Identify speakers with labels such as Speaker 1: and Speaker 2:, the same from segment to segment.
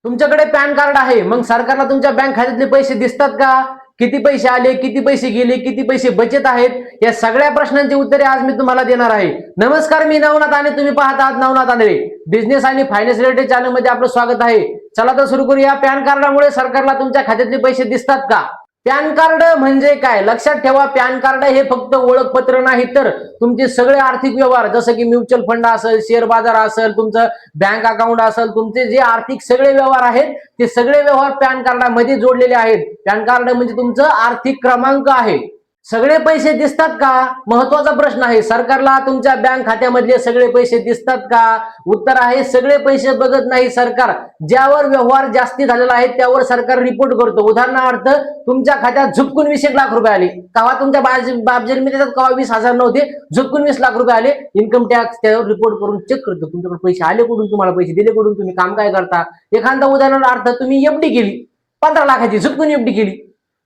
Speaker 1: तुमच्याकडे pan card आहे, मग सरकारला तुमच्या बँक खात्यातले पैसे दिसतात का? किती पैसे आले, किती पैसे गेले, किती पैसे बचत आहेत, या सगळ्या प्रश्नांची उत्तरे आज मी तुम्हाला देणार आहे. नमस्कार, मी नवनाथ आणि तुम्ही पाहत आहात नवनाथ आंधळे. बिझनेस आणि फायनान्स रिलेटेड चॅनल मध्ये आपलं स्वागत आहे. चला तर सुरू करूया. पॅन कार्डामुळे सरकारला तुमच्या खात्यातले पैसे दिसतात का? पॅन कार्ड म्हणजे काय? लक्षात ठेवा, पॅन कार्ड हे फक्त ओळखपत्र नाही, तर तुमचे सगळे आर्थिक व्यवहार, जसं की म्युच्युअल फंड असेल, शेअर बाजार असेल, तुमचं बँक अकाउंट असेल, तुमचे जे आर्थिक सगळे व्यवहार आहेत ते सगळे व्यवहार पॅन कार्डामध्ये जोडलेले आहेत. पॅन कार्ड म्हणजे तुमचं आर्थिक क्रमांक आहे. सगळे पैसे दिसतात का? महत्वाचा प्रश्न आहे. सरकारला तुमच्या बँक खात्यामधले सगळे पैसे दिसतात का? उत्तर आहे, सगळे पैसे बघत नाही सरकार. ज्यावर व्यवहार जास्ती झालेला आहे त्यावर सरकार रिपोर्ट करतो. उदाहरणार्थ, तुमच्या खात्यात झुपकून 20 लाख रुपये आले, कवा तुमच्या बापजन्मी कवा 20,000 नव्हते, झुपकून 20 लाख रुपये आले. इन्कम टॅक्स त्यावर रिपोर्ट करून चेक करतो तुमच्याकडे पैसे आले कुठून, तुम्हाला पैसे दिले कुठून, तुम्ही काम काय करता. एखादा उदाहरणार्थ, तुम्ही एफडी केली 15 लाखाची, झुपकून एफडी केली,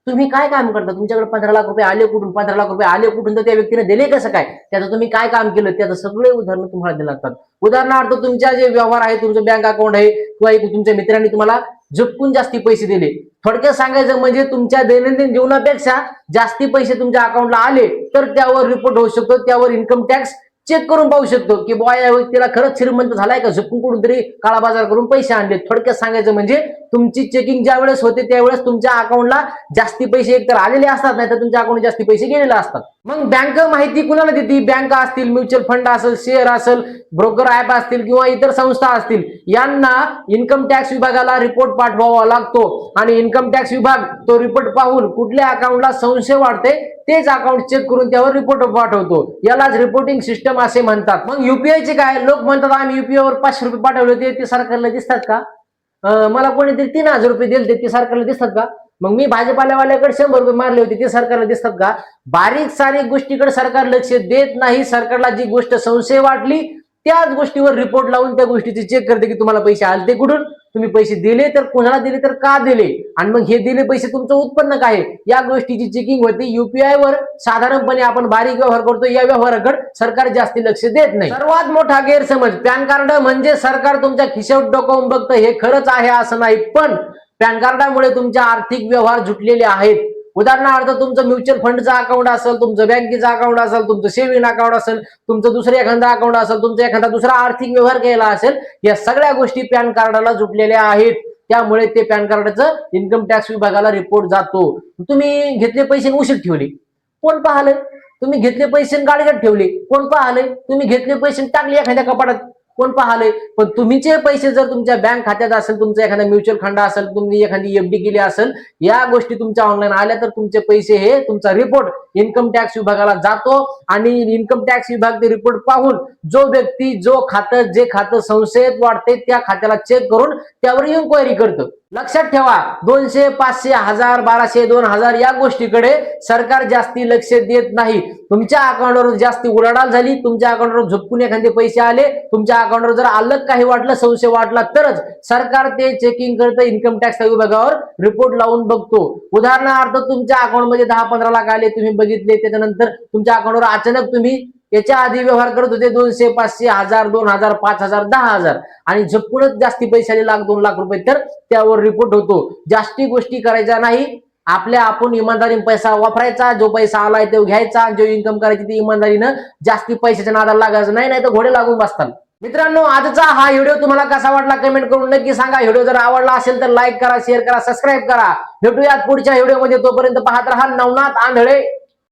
Speaker 1: तुम्ही काय काम करता, तुमच्याकडे 15 लाख रुपये आले कुठून, 15 लाख रुपये आले कुठून, तर त्या व्यक्तीने दिले कसं काय, त्याचं तुम्ही काय काम केलं, त्याचं सगळे उदाहरण तुम्हाला दिले लागतात. उदाहरणार्थ, तुमच्या जे व्यवहार आहे, तुमचं बँक अकाउंट आहे किंवा तुमच्या मित्रांनी तुम्हाला झुपकून जास्ती पैसे दिले, थोडक्यात सांगायचं म्हणजे तुमच्या दैनंदिन जीवनापेक्षा जास्ती पैसे तुमच्या अकाउंटला आले तर त्यावर रिपोर्ट होऊ शकतो. त्यावर इन्कम टॅक्स चेक करून पाहू शकतो की बुवा या व्यक्तीला खरंच श्रीमंत झालाय का, झुकून कुठून तरी काळा बाजार करून पैसे आणले. थोडक्यात सांगायचं म्हणजे तुमची चेकिंग ज्या वेळेस होते त्यावेळेस तुमच्या अकाउंटला जास्ती पैसे एकतर आलेले असतात, नाही तर तुमच्या अकाउंट जास्ती पैसे गेलेले असतात. मग बँक माहिती कुणाला देते? बँक असतील, म्युच्युअल फंड असेल, शेअर असेल, ब्रोकर ऍप असतील किंवा इतर संस्था असतील, यांना इन्कम टॅक्स विभागाला रिपोर्ट पाठवावा लागतो आणि इन्कम टॅक्स विभाग तो रिपोर्ट पाहून कुठल्या अकाउंटला संशय वाटते तेच अकाउंट चेक करून त्यावर रिपोर्ट पाठवतो. यालाच रिपोर्टिंग सिस्टम असे म्हणतात. मग युपीआयचे काय? लोक म्हणतात आम्ही युपीआय वर 500 रुपये पाठवले होते, ते सरकारला दिसतात का? मला कोणीतरी 3,000 रुपये दिले ते सरकारला दिसतात का? मग मी भाजपाल्यावाल्याकडे 100 रुपये मारले होते ते सरकारला दिसतात का? बारीक सारीक गोष्टीकडे सरकार लक्ष देत नाही. सरकारला जी गोष्ट संशय वाटली त्याच गोष्टीवर रिपोर्ट लावून त्या गोष्टीची चेक करते की तुम्हाला पैसे आले ते कुठून, तुम्ही पैसे दिले तर कोणाला दिले, तर का दिले, आणि मग हे दिले पैसे तुमचं उत्पन्न काय, या गोष्टीची चेकिंग होते. युपीआय वर साधारणपणे आपण बारीक व्यवहार करतो, या व्यवहाराकडे सरकार जास्ती लक्ष देत नाही. सर्वात मोठा गैरसमज, पॅन कार्ड म्हणजे सरकार तुमच्या खिशात डोकावून बघतं, हे खरंच आहे असं नाही, पण पॅन कार्डामुळे तुमचे आर्थिक व्यवहार जुटलेले आहेत. उदाहरणार्थ, तुमचं म्युच्युअल फंडचं अकाउंट असेल, तुमचं बँकेचं अकाउंट असेल, तुमचं सेव्हिंग अकाउंट असेल, तुमचं दुसरं एखादा अकाउंट असेल, तुमचा एखादा दुसरा आर्थिक व्यवहार केला असेल, या सगळ्या गोष्टी पॅन कार्डाला जुटलेल्या आहेत. त्यामुळे ते पॅन कार्डाचं इन्कम टॅक्स विभागाला रिपोर्ट जातो. तुम्ही घेतले पैसे उशीर ठेवले, कोण पाहले? तुम्ही घेतले पैसे गाडीत ठेवले, कोण पाहले? तुम्ही घेतले पैसे टाकले एखाद्या कपाटात, कोण पाहले? पण तुमचे पैसे जर तुमच्या बँक खात्यात असेल, तुमचा एखादा म्युच्युअल फंड असेल, तुम्ही एखादी एफडी केली असेल, या गोष्टी तुमच्या ऑनलाईन आल्या तर तुमचे पैसे हे तुमचा रिपोर्ट इन्कम टॅक्स विभागाला जातो आणि इन्कम टॅक्स विभाग ते रिपोर्ट पाहून जो व्यक्ती जे खातं संशयित वाटते त्या खात्याला चेक करून त्यावर इन्क्वायरी करतं. लक्षात ठेवा, 200, 500, 1000, 1200, 2000 या गोष्टीकडे सरकार जास्ती लक्ष देत नाही. तुमच्या अकाउंटवर जास्ती उलाढाल झाली, तुमच्या अकाउंटवर झुपकून एखादे पैसे आले, तुमच्या अकाउंटवर जर अलग काही वाटलं, संशय वाटला, तरच सरकार ते चेकिंग करतं, इन्कम टॅक्स विभागावर रिपोर्ट लावून बघतो. उदाहरणार्थ, तुमच्या अकाउंटमध्ये 10-15 लाख आले, तुम्ही बघितले, त्याच्यानंतर तुमच्या अकाउंटवर अचानक तुम्ही याच्या आधी व्यवहार करत होते 200, 500, 1000, 2000, 5000, 10000 आणि झपकूनच जास्ती पैसे आले 1,00,000-2 लाख रुपये, तर त्यावर रिपोर्ट होतो. जास्ती गोष्टी करायच्या नाही, आपण इमानदारीने पैसा वापरायचा, जो पैसा आलाय तो घ्यायचा, जो इन्कम करायची ती इमानदारीनं, जास्ती पैशाच्या नादाला लागायचं नाही, नाही तर घोडे लागून बसतात. मित्रांनो, आजचा हा व्हिडिओ तुम्हाला कसा वाटला कमेंट करून नक्की सांगा. व्हिडिओ जर आवडला असेल तर लाईक करा, शेअर करा, सबस्क्राईब करा. भेटूयात पुढच्या व्हिडिओमध्ये. तोपर्यंत पाहत राहा नवनाथ आंधळे.